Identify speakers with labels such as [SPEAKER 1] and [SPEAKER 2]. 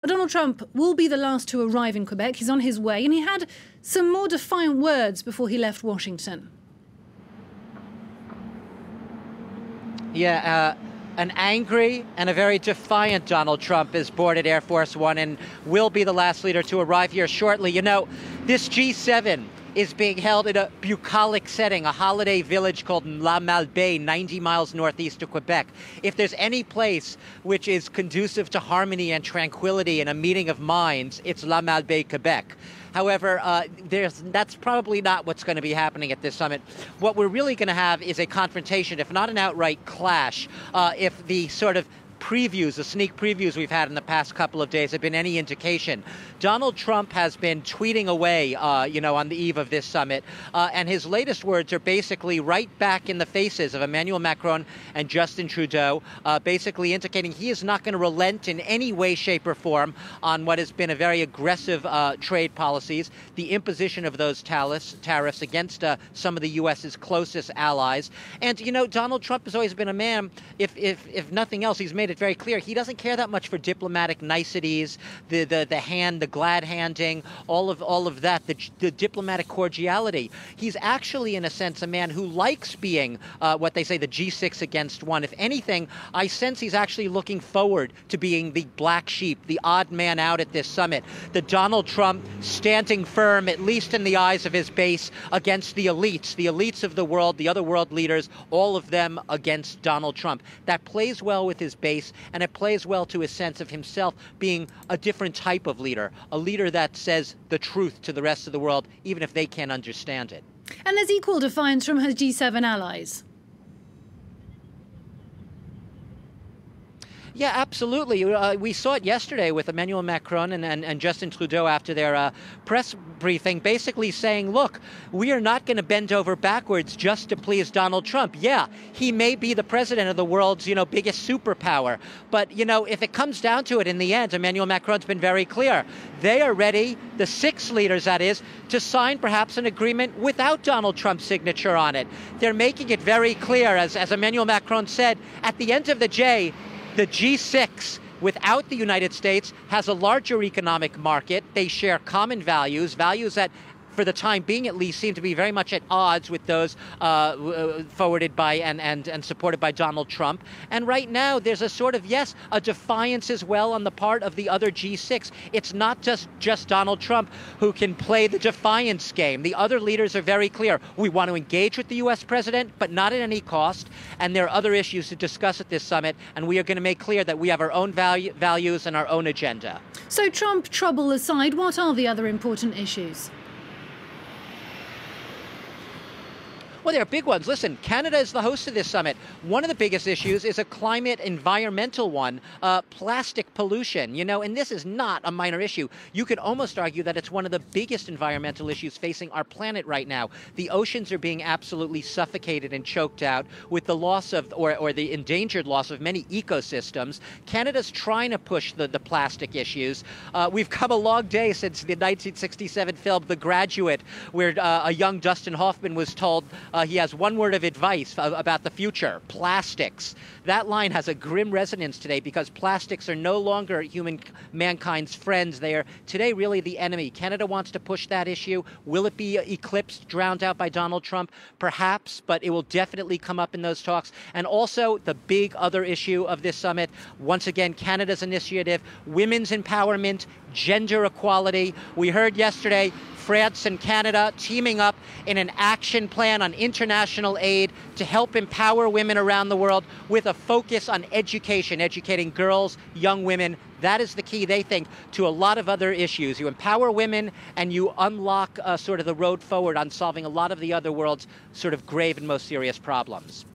[SPEAKER 1] Donald Trump will be the last to arrive in Quebec. He's on his way, and he had some more defiant words before he left Washington.
[SPEAKER 2] Yeah, an angry and a very defiant Donald Trump is boarded Air Force One and will be the last leader to arrive here shortly. You know, this G7 is being held in a bucolic setting, a holiday village called La Malbaie, 90 miles northeast of Quebec. If there's any place which is conducive to harmony and tranquility and a meeting of minds, it's La Malbaie, Quebec. However, that's probably not what's going to be happening at this summit. What we're really going to have is a confrontation, if not an outright clash, if the sort of previews, the sneak previews we've had in the past couple of days have been any indication. Donald Trump has been tweeting away, on the eve of this summit, and his latest words are basically right back in the faces of Emmanuel Macron and Justin Trudeau, basically indicating he is not going to relent in any way, shape, or form on what has been a very aggressive trade policies, the imposition of those tariffs against some of the U.S.'s closest allies. And, Donald Trump has always been a man, if nothing else, he's made it very clear he doesn't care that much for diplomatic niceties, the glad handing, all of that, the diplomatic cordiality. He's actually, in a sense, a man who likes being what they say the G6 against one. If anything, I sense he's actually looking forward to being the black sheep, the odd man out at this summit. The Donald Trump standing firm, at least in the eyes of his base, against the elites of the world, the other world leaders, all of them against Donald Trump. That plays well with his base, and it plays well to his sense of himself being a different type of leader, a leader that says the truth to the rest of the world, even if they can't understand it.
[SPEAKER 1] And there's equal defiance from his G7 allies.
[SPEAKER 2] Yeah, absolutely. We saw it yesterday with Emmanuel Macron and Justin Trudeau after their press briefing, basically saying, look, we are not going to bend over backwards just to please Donald Trump. Yeah, he may be the president of the world's, biggest superpower. But, if it comes down to it in the end, Emmanuel Macron's been very clear. They are ready, the six leaders, that is, to sign perhaps an agreement without Donald Trump's signature on it. They're making it very clear, as Emmanuel Macron said, at the end of the day, the G6, without the United States, has a larger economic market. They share common values that, for the time being at least, seem to be very much at odds with those forwarded by and supported by Donald Trump. And right now, there's a sort of, a defiance as well on the part of the other G6. It's not just Donald Trump who can play the defiance game. The other leaders are very clear. We want to engage with the U.S. president, but not at any cost. And there are other issues to discuss at this summit, and we are going to make clear that we have our own values and our own agenda.
[SPEAKER 1] So Trump trouble aside, what are the other important issues?
[SPEAKER 2] Well, there are big ones. Listen, Canada is the host of this summit. One of the biggest issues is a climate environmental one, plastic pollution, and this is not a minor issue. You could almost argue that it's one of the biggest environmental issues facing our planet right now. The oceans are being absolutely suffocated and choked out with the loss of, or the endangered loss of many ecosystems. Canada's trying to push the plastic issues. We've come a long day since the 1967 film The Graduate, where a young Dustin Hoffman was told he has one word of advice about the future: plastics. That line has a grim resonance today because plastics are no longer mankind's friends. They are today really the enemy. Canada wants to push that issue. Will it be eclipsed, drowned out by Donald Trump? Perhaps, but it will definitely come up in those talks. And also the big other issue of this summit, once again, Canada's initiative, women's empowerment, gender equality. We heard yesterday France and Canada teaming up in an action plan on international aid to help empower women around the world with a focus on education, educating girls, young women. That is the key, they think, to a lot of other issues. You empower women and you unlock sort of the road forward on solving a lot of the other world's sort of grave and most serious problems.